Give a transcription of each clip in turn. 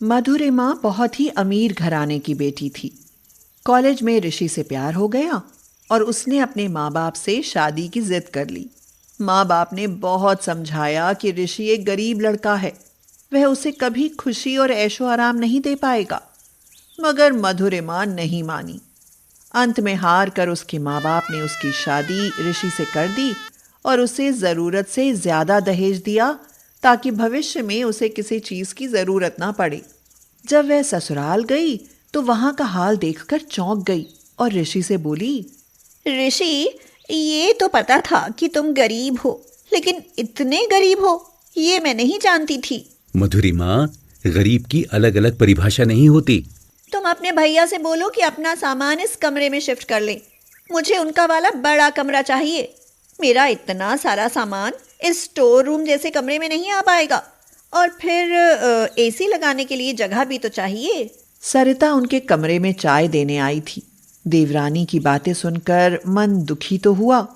मधुरिमा बहुत ही अमीर घराने की बेटी थी। कॉलेज में ऋषि से प्यार हो गया और उसने अपने माँ बाप से शादी की जिद कर ली। माँ बाप ने बहुत समझाया कि ऋषि एक गरीब लड़का है, वह उसे कभी खुशी और ऐशो आराम नहीं दे पाएगा, मगर मधुरिमा नहीं मानी। अंत में हार कर उसके माँ बाप ने उसकी शादी ऋषि से कर दी और उसे ज़रूरत से ज़्यादा दहेज दिया ताकि भविष्य में उसे किसी चीज़ की ज़रूरत ना पड़े। जब वह ससुराल गई तो वहाँ का हाल देखकर चौंक गई और ऋषि से बोली, ऋषि, ये तो पता था कि तुम गरीब हो, लेकिन इतने गरीब हो ये मैं नहीं जानती थी। मधुरिमा, गरीब की अलग अलग परिभाषा नहीं होती। तुम अपने भैया से बोलो कि अपना सामान इस कमरे में शिफ्ट कर ले। मुझे उनका वाला बड़ा कमरा चाहिए। मेरा इतना सारा सामान इस स्टोर रूम जैसे कमरे में नहीं आ पाएगा, और फिर एसी लगाने के लिए जगह भी तो चाहिए। सरिता उनके कमरे में चाय देने आई थी। देवरानी की बातें सुनकर मन दुखी तो हुआ,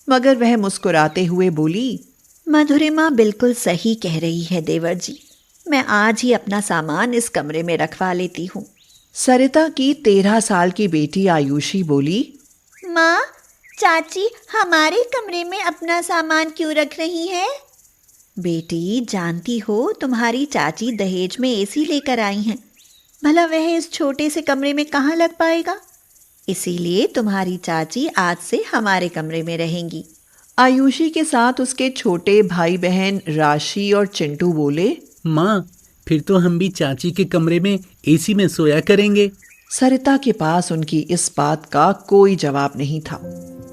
मगर वह मुस्कुराते हुए बोली, मधुरिमा बिल्कुल सही कह रही है देवर जी, मैं आज ही अपना सामान इस कमरे में रखवा लेती हूँ। सरिता की 13 साल की बेटी आयुषी बोली, माँ, चाची हमारे कमरे में अपना सामान क्यों रख रही है? बेटी, जानती हो तुम्हारी चाची दहेज में एसी लेकर आई हैं। भला वह इस छोटे से कमरे में कहाँ लग पाएगा? इसीलिए तुम्हारी चाची आज से हमारे कमरे में रहेंगी। आयुषी के साथ उसके छोटे भाई बहन राशि और चिंटू बोले, माँ, फिर तो हम भी चाची के कमरे में एसी में सोया करेंगे। सरिता के पास उनकी इस बात का कोई जवाब नहीं था।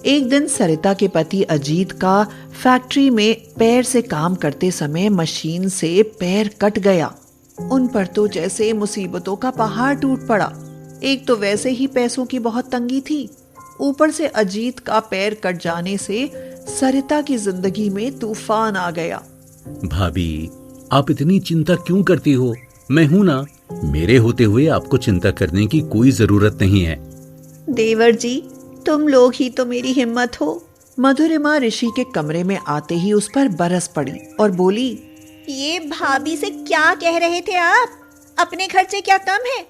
एक दिन सरिता के पति अजीत का फैक्ट्री में पैर से काम करते समय मशीन से पैर कट गया। उन पर तो जैसे मुसीबतों का पहाड़ टूट पड़ा। एक तो वैसे ही पैसों की बहुत तंगी थी, ऊपर से अजीत का पैर कट जाने से सरिता की जिंदगी में तूफान आ गया। भाभी, आप इतनी चिंता क्यों करती हो? मैं हूं ना। मेरे होते हुए आपको चिंता करने की कोई जरूरत नहीं है। देवर जी, तुम लोग ही तो मेरी हिम्मत हो। मधुरिमा ऋषि के कमरे में आते ही उस पर बरस पड़ी और बोली, ये भाभी से क्या कह रहे थे आप? अपने खर्चे क्या कम है?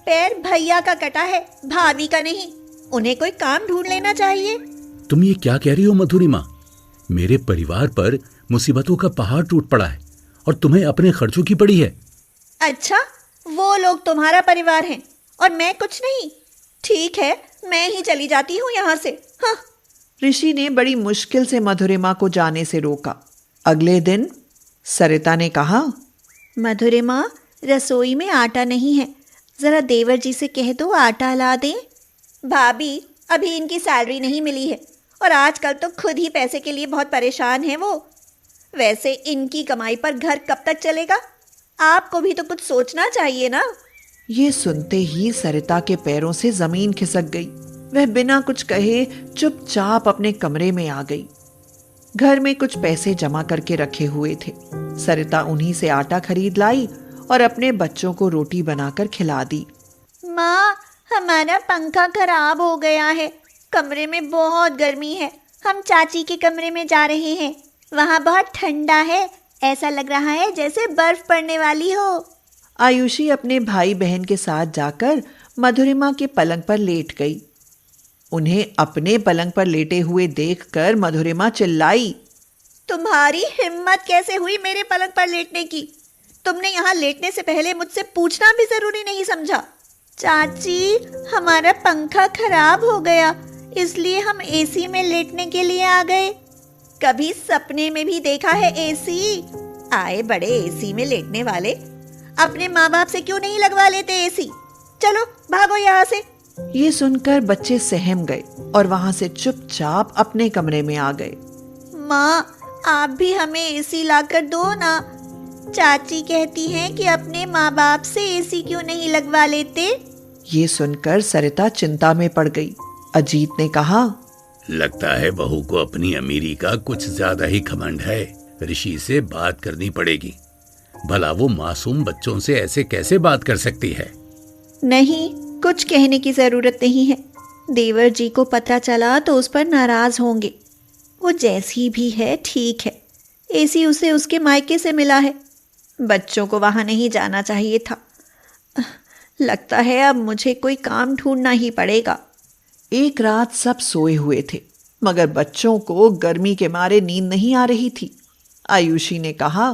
पैर भैया का कटा है, भाभी का नहीं। उन्हें कोई काम ढूंढ लेना चाहिए। तुम ये क्या कह रही हो मधुरिमा? मेरे परिवार पर मुसीबतों का पहाड़ टूट पड़ा है और तुम्हें अपने खर्चों की पड़ी है। अच्छा, वो लोग तुम्हारा परिवार हैं और मैं कुछ नहीं। ठीक है, मैं ही चली जाती हूँ यहाँ से। हाँ। ऋषि ने बड़ी मुश्किल से मधुरिमा को जाने से रोका। अगले दिन सरिता ने कहा, मधुरिमा, रसोई में आटा नहीं है, जरा देवर जी से कह दो आटा ला दें। भाभी, अभी इनकी सैलरी नहीं मिली है और आजकल तो खुद ही पैसे के लिए बहुत परेशान हैं वो। वैसे इनकी कमाई पर घर कब तक चलेगा? आपको भी तो कुछ सोचना चाहिए ना। ये सुनते ही सरिता के पैरों से जमीन खिसक गई। वह बिना कुछ कहे चुपचाप अपने कमरे में आ गई। घर में कुछ पैसे जमा करके रखे हुए थे। सरिता उन्हीं से आटा खरीद लाई और अपने बच्चों को रोटी बनाकर खिला दी। माँ, हमारा पंखा खराब हो गया है, कमरे में बहुत गर्मी है। हम चाची के कमरे में जा रहे हैं, वहाँ बहुत ठंडा है, ऐसा लग रहा है जैसे बर्फ पड़ने वाली हो। आयुषी अपने भाई बहन के साथ जाकर मधुरिमा के पलंग पर लेट गई। उन्हें अपने पलंग पर लेटे हुए देखकर मधुरिमा चिल्लाई, तुम्हारी हिम्मत कैसे हुई मेरे पलंग पर लेटने की? तुमने यहाँ लेटने से पहले मुझसे पूछना भी जरूरी नहीं समझा। चाची, हमारा पंखा खराब हो गया, इसलिए हम एसी में लेटने के लिए आ गए। कभी सपने में भी देखा है एसी? आए बड़े एसी में लेटने वाले, अपने माँ बाप से क्यों नहीं लगवा लेते एसी? चलो भागो यहाँ से। ये सुनकर बच्चे सहम गए और वहां से चुपचाप अपने कमरे में आ गए। माँ, आप भी हमें एसी लाकर दो ना। चाची कहती हैं कि अपने माँ बाप से एसी क्यों नहीं लगवा लेते। ये सुनकर सरिता चिंता में पड़ गई। अजीत ने कहा, लगता है बहू को अपनी अमीरी का कुछ ज्यादा ही घमंड है। ऋषि से बात करनी पड़ेगी। भला वो मासूम बच्चों से ऐसे कैसे बात कर सकती है? नहीं, कुछ कहने की जरूरत नहीं है। देवर जी को पता चला तो उस पर नाराज होंगे। वो जैसी भी है ठीक है, एसी उसे उसके मायके से मिला है। बच्चों को वहां नहीं जाना चाहिए था। लगता है अब मुझे कोई काम ढूंढना ही पड़ेगा। एक रात सब सोए हुए थे, मगर बच्चों को गर्मी के मारे नींद नहीं आ रही थी। आयुषी ने कहा,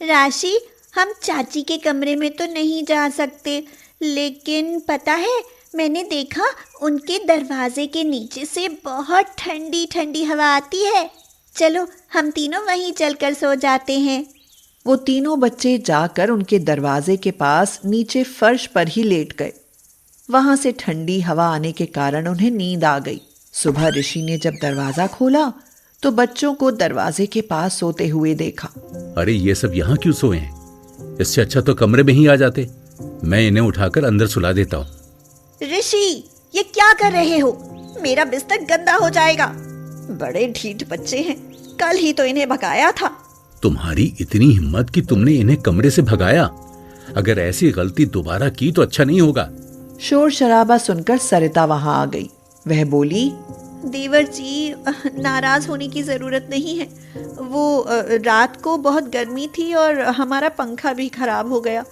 राशि, हम चाची के कमरे में तो नहीं जा सकते, लेकिन पता है, मैंने देखा उनके दरवाजे के नीचे से बहुत ठंडी ठंडी हवा आती है। चलो हम तीनों वहीं चलकर सो जाते हैं। वो तीनों बच्चे जाकर उनके दरवाजे के पास नीचे फर्श पर ही लेट गए। वहां से ठंडी हवा आने के कारण उन्हें नींद आ गई। सुबह ऋषि ने जब दरवाजा खोला तो बच्चों को दरवाजे के पास सोते हुए देखा। अरे ये सब यहाँ क्यों सोए हैं? इससे अच्छा तो कमरे में ही आ जाते। मैं इन्हें उठाकर अंदर सुला देता हूँ। ऋषि, ये क्या कर रहे हो? मेरा बिस्तर गंदा हो जाएगा। बड़े ढीठ बच्चे हैं, कल ही तो इन्हें भगाया था। तुम्हारी इतनी हिम्मत कि तुमने इन्हें कमरे से भगाया? अगर ऐसी गलती दोबारा की तो अच्छा नहीं होगा। शोर शराबा सुनकर सरिता वहां आ गई। वह बोली, देवर जी, नाराज होने की जरूरत नहीं है। वो रात को बहुत गर्मी थी और हमारा पंखा भी खराब हो गया।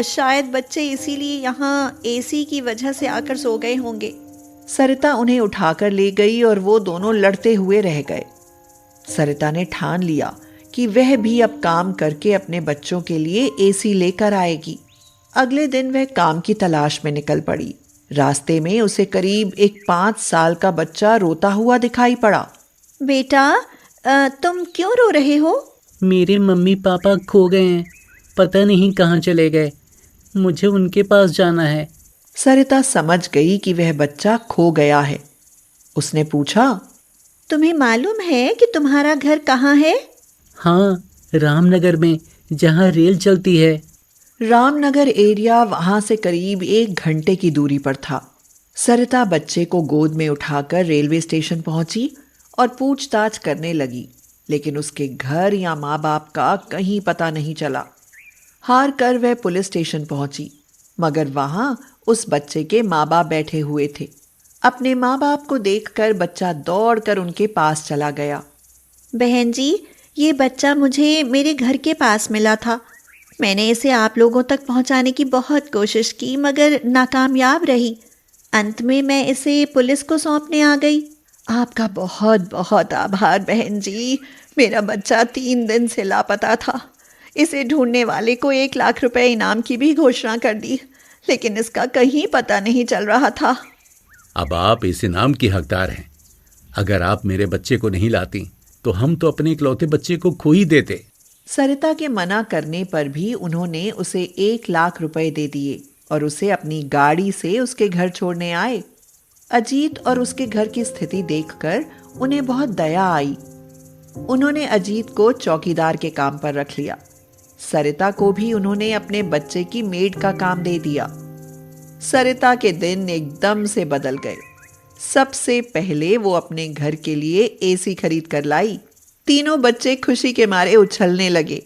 शायद बच्चे इसीलिए यहाँ एसी की वजह से आकर सो गए होंगे। सरिता उन्हें उठाकर ले गई और वो दोनों लड़ते हुए रह गए। सरिता ने ठान लिया कि वह भी अब काम करके अपने बच्चों के लिए एसी लेकर आएगी। अगले दिन वह काम की तलाश में निकल पड़ी। रास्ते में उसे करीब एक 5 साल का बच्चा रोता हुआ दिखाई पड़ा। बेटा, तुम क्यों रो रहे हो? मेरे मम्मी पापा खो गए हैं, पता नहीं कहाँ चले गए। मुझे उनके पास जाना है। सरिता समझ गई कि वह बच्चा खो गया है। उसने पूछा, तुम्हें मालूम है कि तुम्हारा घर कहाँ है? हाँ, रामनगर में, जहाँ रेल चलती है। रामनगर एरिया वहां से करीब 1 घंटे की दूरी पर था। सरिता बच्चे को गोद में उठाकर रेलवे स्टेशन पहुंची और पूछताछ करने लगी, लेकिन उसके घर या माँ बाप का कहीं पता नहीं चला। हार कर वह पुलिस स्टेशन पहुंची, मगर वहां उस बच्चे के माँ बाप बैठे हुए थे। अपने माँ बाप को देखकर बच्चा दौड़कर उनके पास चला गया। बहन जी, ये बच्चा मुझे मेरे घर के पास मिला था। मैंने इसे आप लोगों तक पहुंचाने की बहुत कोशिश की, मगर नाकामयाब रही। अंत में मैं इसे पुलिस को सौंपने आ गई। आपका बहुत बहुत आभार बहन जी। मेरा बच्चा 3 दिन से लापता था। इसे ढूंढने वाले को 1 लाख रुपए इनाम की भी घोषणा कर दी, लेकिन इसका कहीं पता नहीं चल रहा था। अब आप इस इनाम की हकदार हैं। अगर आप मेरे बच्चे को नहीं लाती तो हम तो अपने इकलौते बच्चे को खो ही देते। सरिता के मना करने पर भी उन्होंने उसे 1 लाख रुपए दे दिए और उसे अपनी गाड़ी से उसके घर छोड़ने आए। अजीत और उसके घर की स्थिति देखकर उन्हें बहुत दया आई। उन्होंने अजीत को चौकीदार के काम पर रख लिया। सरिता को भी उन्होंने अपने बच्चे की मेड का काम दे दिया। सरिता के दिन एकदम से बदल गए। सबसे पहले वो अपने घर के लिए एसी खरीद कर लाई। तीनों बच्चे खुशी के मारे उछलने लगे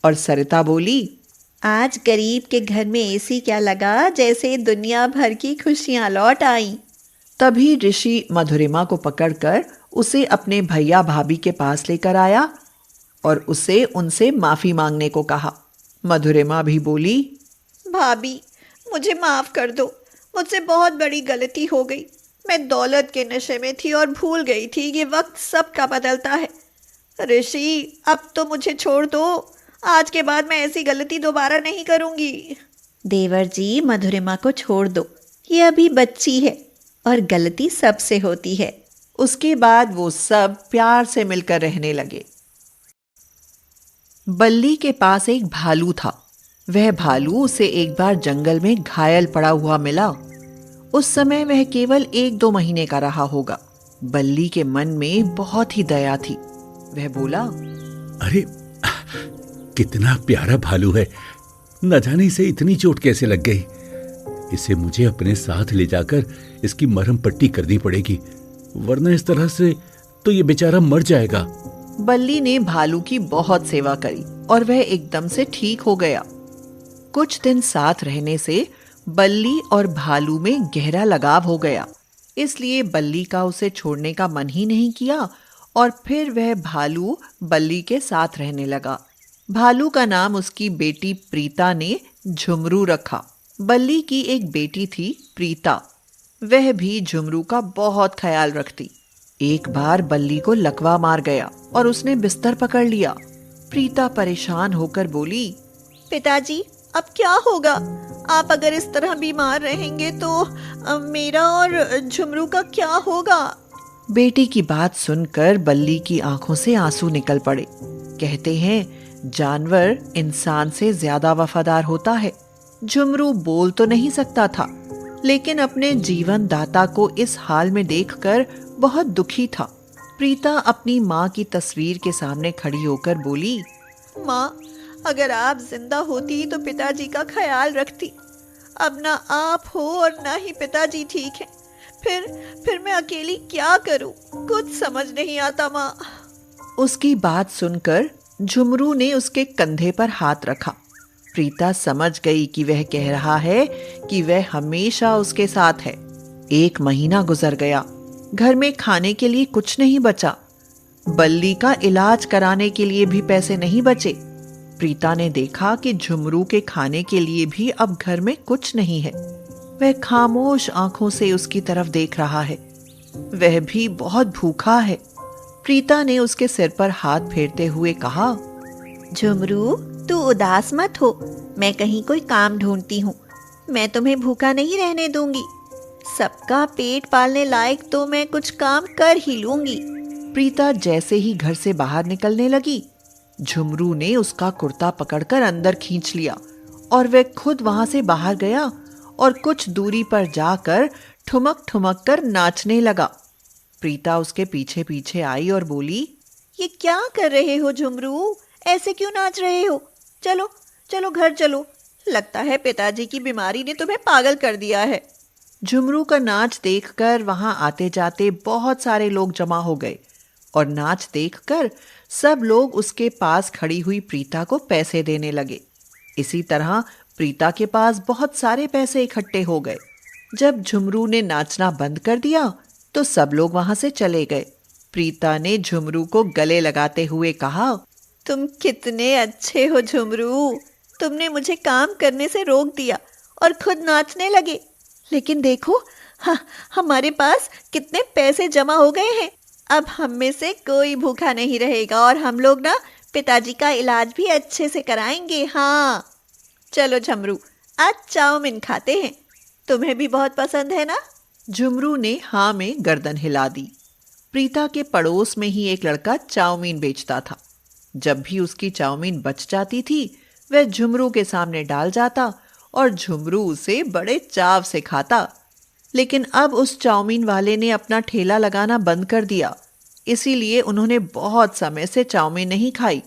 और सरिता बोली, आज गरीब के घर में एसी क्या लगा, जैसे दुनिया भर की खुशियां लौट आईं। तभी ऋषि मधुरिमा को पकड़कर उसे अपने भैया भाभी के पास लेकर आया और उसे उनसे माफी मांगने को कहा। मधुरिमा भी बोली, भाभी, मुझे माफ कर दो। मुझसे बहुत बड़ी गलती हो गई। मैं दौलत के नशे में थी और भूल गई थी कि वक्त सबका बदलता है। ऋषि, अब तो मुझे छोड़ दो। आज के बाद मैं ऐसी गलती दोबारा नहीं करूंगी। देवर जी, मधुरिमा को छोड़ दो। ये अभी बच्ची है और गलती सबसे होती है। उसके बाद वो सब प्यार से मिलकर रहने लगे। बल्ली के पास एक भालू था। वह भालू उसे एक बार जंगल में घायल पड़ा हुआ मिला। उस समय वह केवल 1-2 महीने का रहा होगा। बल्ली के मन में बहुत ही दया थी। वह बोला, अरे कितना प्यारा भालू है। न जाने इसे इतनी चोट कैसे लग गई। इसे मुझे अपने साथ ले जाकर इसकी मरहम पट्टी करनी पड़ेगी, वरना इस तरह से तो ये बेचारा मर जाएगा। बल्ली ने भालू की बहुत सेवा करी और वह एकदम से ठीक हो गया। कुछ दिन साथ रहने से बल्ली और भालू में गहरा लगाव हो गया, इसलिए बल्ली का उसे छोड़ने का मन ही नहीं किया और फिर वह भालू बल्ली के साथ रहने लगा। भालू का नाम उसकी बेटी प्रीता ने झुमरू रखा। बल्ली की एक बेटी थी प्रीता, वह भी झुमरू का बहुत ख्याल रखती। एक बार बल्ली को लकवा मार गया और उसने बिस्तर पकड़ लिया। प्रीता परेशान होकर बोली, पिताजी अब क्या होगा? आप अगर इस तरह बीमार रहेंगे तो मेरा और झुमरू का क्या होगा? बेटी की बात सुनकर बल्ली की आंखों से आंसू निकल पड़े। कहते हैं जानवर इंसान से ज्यादा वफादार होता है। झुमरू बोल तो नहीं सकता था, लेकिन अपने जीवन दाता को इस हाल में देखकर बहुत दुखी था। प्रीता अपनी माँ की तस्वीर के सामने खड़ी होकर बोली, माँ, अगर आप जिंदा होती तो पिताजी का ख्याल रखती। अब ना आप हो और ना ही पिताजी ठीक है। फिर मैं अकेली क्या करूं? कुछ समझ नहीं आता माँ। उसकी बात सुनकर झुमरू ने उसके कंधे पर हाथ रखा। प्रीता समझ गई कि वह कह रहा है कि वह हमेशा उसके साथ है। 1 महीना गुजर गया। घर में खाने के लिए कुछ नहीं बचा। बल्ली का इलाज कराने के लिए भी पैसे नहीं बचे। प्रीता ने देखा कि झुमरू के खाने के लिए भी अब घर में कुछ नहीं है। वह खामोश आंखों से उसकी तरफ देख रहा है। वह भी बहुत भूखा है। प्रीता ने उसके सिर पर हाथ फेरते हुए कहा, झुमरू, तू उदास मत हो। मैं कहीं कोई काम ढूंढती हूँ। मैं तुम्हें भूखा नहीं रहने दूंगी। सबका पेट पालने लायक तो मैं कुछ काम कर ही लूंगी। प्रीता जैसे ही घर से बाहर निकलने लगी, झुमरू ने उसका कुर्ता पकड़कर अंदर खींच लिया और वह खुद वहां से बाहर गया और कुछ दूरी पर जाकर ठुमक ठुमक कर नाचने लगा। प्रीता उसके पीछे पीछे आई और बोली, ये क्या कर रहे हो झुमरू? ऐसे क्यों नाच रहे हो? चलो चलो घर चलो। लगता है पिताजी की बीमारी ने तुम्हें पागल कर दिया है। झुमरू का नाच देखकर वहां आते जाते बहुत सारे लोग जमा हो गए और नाच देखकर सब लोग उसके पास खड़ी हुई प्रीता को पैसे देने लगे। इसी तरह प्रीता के पास बहुत सारे पैसे इकट्ठे हो गए। जब झुमरू ने नाचना बंद कर दिया तो सब लोग वहां से चले गए। प्रीता ने झुमरू को गले लगाते हुए कहा, तुम कितने अच्छे हो झुमरू। तुमने मुझे काम करने से रोक दिया और खुद नाचने लगे। लेकिन देखो, हमारे पास कितने पैसे जमा हो गए हैं। अब हम में से कोई भूखा नहीं रहेगा और हम लोग ना पिताजी का इलाज भी अच्छे से कराएंगे। हाँ, चलो झुमरू, आज चाउमीन खाते हैं। तुम्हें भी बहुत पसंद है ना? झुमरू ने हाँ में गर्दन हिला दी। प्रीता के पड़ोस में ही एक लड़का चाउमीन बेचता था। जब भी उसकी चाउमीन बच जाती थी, वह झुमरू के सामने डाल जाता और झुमरू उसे बड़े चाव से खाता। लेकिन अब उस चाउमीन वाले ने अपना ठेला लगाना बंद कर दिया, इसीलिए उन्होंने बहुत समय से चाउमीन नहीं खाई।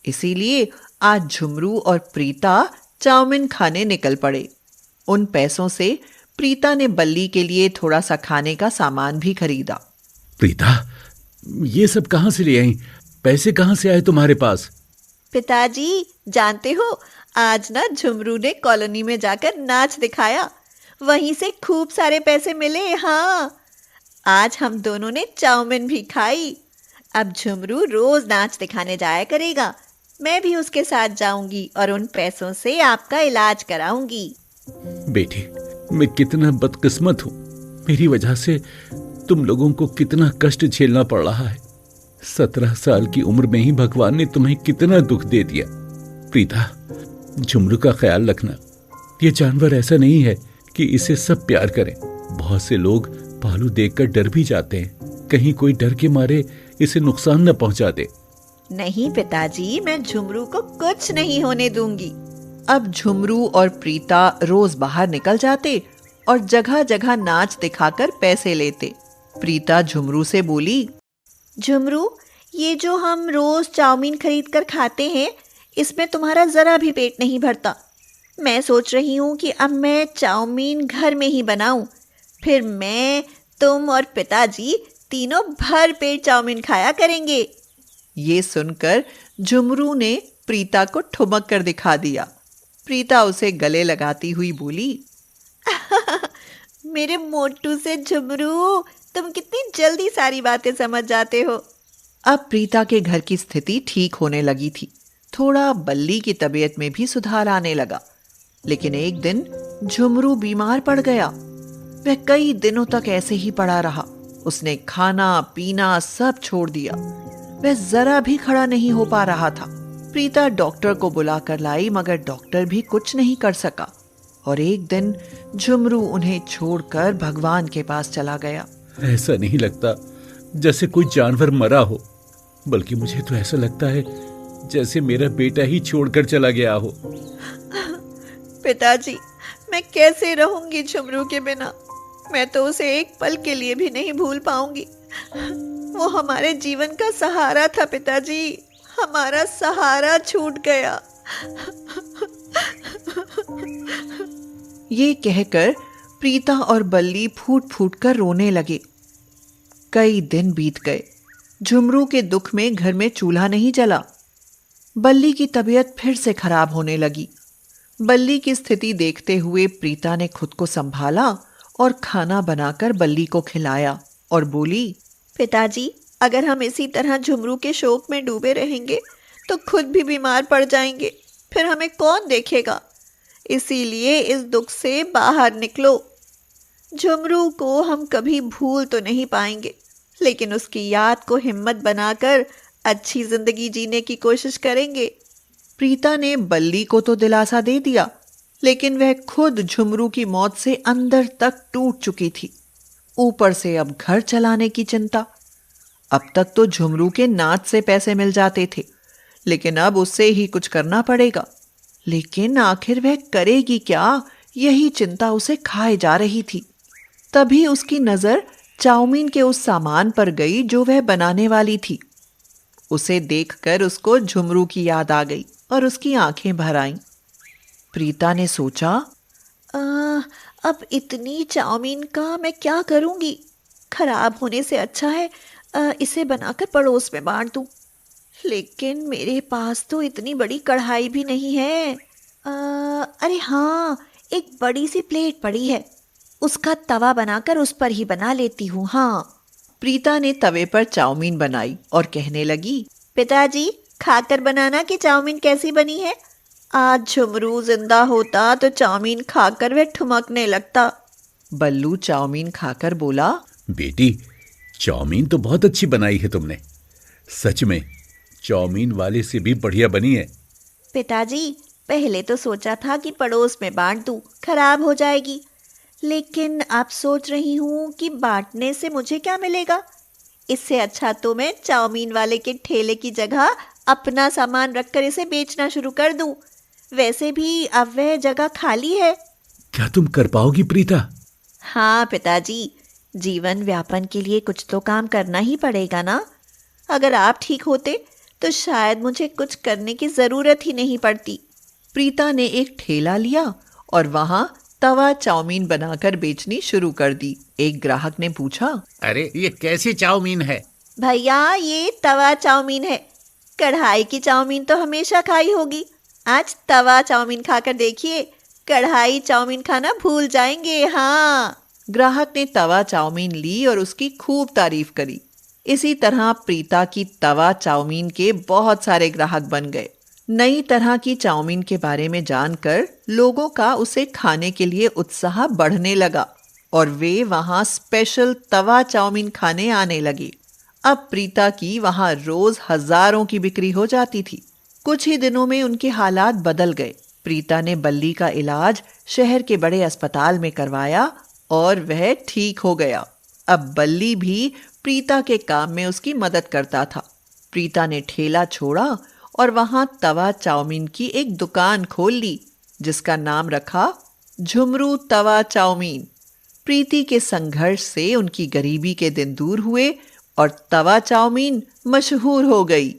इसीलिए आज झुमरू और प्रीता चाउमीन खाने निकल पड़े। उन पैसों से प्रीता ने बल्ली के लिए थोड़ा सा खाने का सामान भी खरीदा। प्रीता, ये सब कहां से ले आई? पैसे कहां से आए तुम्हारे पास? पिताजी, जानते हो, आज ना झुमरू ने कॉलोनी में जाकर नाच दिखाया। वहीं से खूब सारे पैसे मिले। हाँ, आज हम दोनों ने चाउमीन भी खाई। अब झुमरू रोज नाच दिखाने जाया करेगा। मैं भी उसके साथ जाऊंगी और उन पैसों से आपका इलाज कराऊंगी। बेटी, मैं कितना बदकिस्मत हूँ। मेरी वजह से तुम लोगों को कितना कष्ट झेलना पड़ रहा है। 17 साल की उम्र में ही भगवान ने तुम्हें कितना दुख दे दिया। प्रीता, झुमरू का ख्याल रखना। ये जानवर ऐसा नहीं है कि इसे सब प्यार करें। बहुत से लोग भालू देखकर डर भी जाते हैं, कहीं कोई डर के मारे इसे नुकसान न पहुंचा दे। नहीं पिताजी, मैं झुमरू को कुछ नहीं होने दूंगी। अब झुमरू और प्रीता रोज बाहर निकल जाते और जगह जगह नाच दिखाकर पैसे लेते। प्रीता झुमरू से बोली, झुमरू, ये जो हम रोज चाउमीन खरीद कर खाते हैं, इसमें तुम्हारा जरा भी पेट नहीं भरता। मैं सोच रही हूँ कि अब मैं चाउमीन घर में ही बनाऊं। फिर मैं, तुम और पिताजी तीनों भर पेट चाउमीन खाया करेंगे। ये सुनकर झुमरू ने प्रीता को ठुमक कर दिखा दिया। प्रीता उसे गले लगाती हुई बोली, मेरे मोटू से झुमरू, तुम कितनी जल्दी सारी बातें समझ जाते हो। अब प्रीता के घर की स्थिति ठीक होने लगी थी। थोड़ा बल्ली की तबीयत में भी सुधार आने लगा। लेकिन एक दिन झुमरू बीमार पड़ गया। वह कई दिनों तक ऐसे ही पड़ा रहा। उसने खाना पीना सब छोड़ दिया। वह जरा भी खड़ा नहीं हो पा रहा था। प्रीता डॉक्टर को बुलाकर लाई, मगर डॉक्टर भी कुछ नहीं कर सका। और एक दिन झुमरू उन्हें छोड़कर भगवान के पास चला गया। ऐसा नहीं लगता जैसे कोई जानवर मरा हो, बल्कि मुझे तो ऐसा लगता है जैसे मेरा बेटा ही छोड़कर चला गया हो। पिताजी, मैं कैसे रहूंगी झुमरू के बिना? मैं तो उसे एक पल के लिए भी नहीं भूल पाऊंगी। वो हमारे जीवन का सहारा था पिताजी, हमारा सहारा छूट गया। ये कहकर प्रीता और बल्ली फूट फूट कर रोने लगे। कई दिन बीत गए। झुमरू के दुख में घर में चूल्हा नहीं जला। बल्ली की तबीयत फिर से खराब होने लगी। बल्ली की स्थिति देखते हुए प्रीता ने खुद को संभाला और खाना बनाकर बल्ली को खिलाया और बोली, पिताजी, अगर हम इसी तरह झुमरू के शोक में डूबे रहेंगे तो खुद भी बीमार पड़ जाएंगे, फिर हमें कौन देखेगा? इसीलिए इस दुख से बाहर निकलो। झुमरू को हम कभी भूल तो नहीं पाएंगे, लेकिन उसकी याद को हिम्मत बनाकर अच्छी जिंदगी जीने की कोशिश करेंगे। प्रीता ने बल्ली को तो दिलासा दे दिया, लेकिन वह खुद झुमरू की मौत से अंदर तक टूट चुकी थी। ऊपर से अब घर चलाने की चिंता। अब तक तो झुमरू के नाच से पैसे मिल जाते थे, लेकिन अब उससे ही कुछ करना पड़ेगा। लेकिन आखिर वह करेगी क्या, यही चिंता उसे खाए जा रही थी। तभी उसकी नजर चाउमीन के उस सामान पर गई जो वह बनाने वाली थी। उसे देखकर उसको झुमरू की याद आ गई और उसकी आंखें भर आईं। प्रीता ने सोचा, अब इतनी चाउमीन का मैं क्या करूंगी? खराब होने से अच्छा है इसे बनाकर पड़ोस में बांट दूं। लेकिन मेरे पास तो इतनी बड़ी कढ़ाई भी नहीं है। अरे हाँ, एक बड़ी सी प्लेट पड़ी है, उसका तवा बनाकर उस पर ही बना लेती हूँ। हाँ। प्रीता ने तवे पर चाउमीन बनाई और कहने लगी, पिताजी, खाकर बनाना कि चाउमीन कैसी बनी है? आज झुमरू जिंदा होता तो चाउमीन खाकर वह ठुमकने लगता। बल्लू चाउमीन खाकर बोला, बेटी, चाउमीन तो बहुत अच्छी बनाई है तुमने। सच में चाउमीन वाले से भी बढ़िया बनी है। पिताजी, पहले तो सोचा था कि पड़ोस में बांट दूं, खराब हो जाएगी। लेकिन अब सोच रही हूँ कि बांटने से मुझे क्या मिलेगा? इससे अच्छा तो मैं चाउमीन वाले के ठेले की जगह अपना सामान रखकर इसे बेचना शुरू कर दूं। वैसे भी अब वह जगह खाली है। क्या तुम कर पाओगी प्रीता? हाँ पिताजी, जीवन व्यापन के लिए कुछ तो काम करना ही पड़ेगा ना। अगर आप ठीक होते तो शायद मुझे कुछ करने की जरूरत ही नहीं पड़ती। प्रीता ने एक ठेला लिया और वहां तवा चाउमीन बनाकर बेचनी शुरू कर दी। एक ग्राहक ने पूछा, अरे ये कैसी चाउमीन है? भैया, ये तवा चाउमीन है। कढ़ाई की चाउमीन तो हमेशा खाई होगी, आज तवा चाउमीन खाकर देखिए, कढ़ाई चाउमीन खाना भूल जाएंगे। हाँ। ग्राहक ने तवा चाउमीन ली और उसकी खूब तारीफ करी। इसी तरह प्रीता की तवा चाउमीन के बहुत सारे ग्राहक बन गए। नई तरह की चाउमीन के बारे में जानकर लोगों का उसे खाने के लिए उत्साह बढ़ने लगा और वे वहां स्पेशल तवा चाउमीन खाने आने लगे। अब प्रीता की वहां रोज हजारों की बिक्री हो जाती थी। कुछ ही दिनों में उनके हालात बदल गए। प्रीता ने बल्ली का इलाज शहर के बड़े अस्पताल में करवाया और वह ठीक हो गया। अब बल्ली भी प्रीता के काम में उसकी मदद करता था। प्रीता ने ठेला छोड़ा और वहां तवा चाउमीन की एक दुकान खोल ली, जिसका नाम रखा झुमरू तवा चाउमीन। प्रीति के संघर्ष से उनकी गरीबी के दिन दूर हुए और तवा चाउमीन मशहूर हो गई।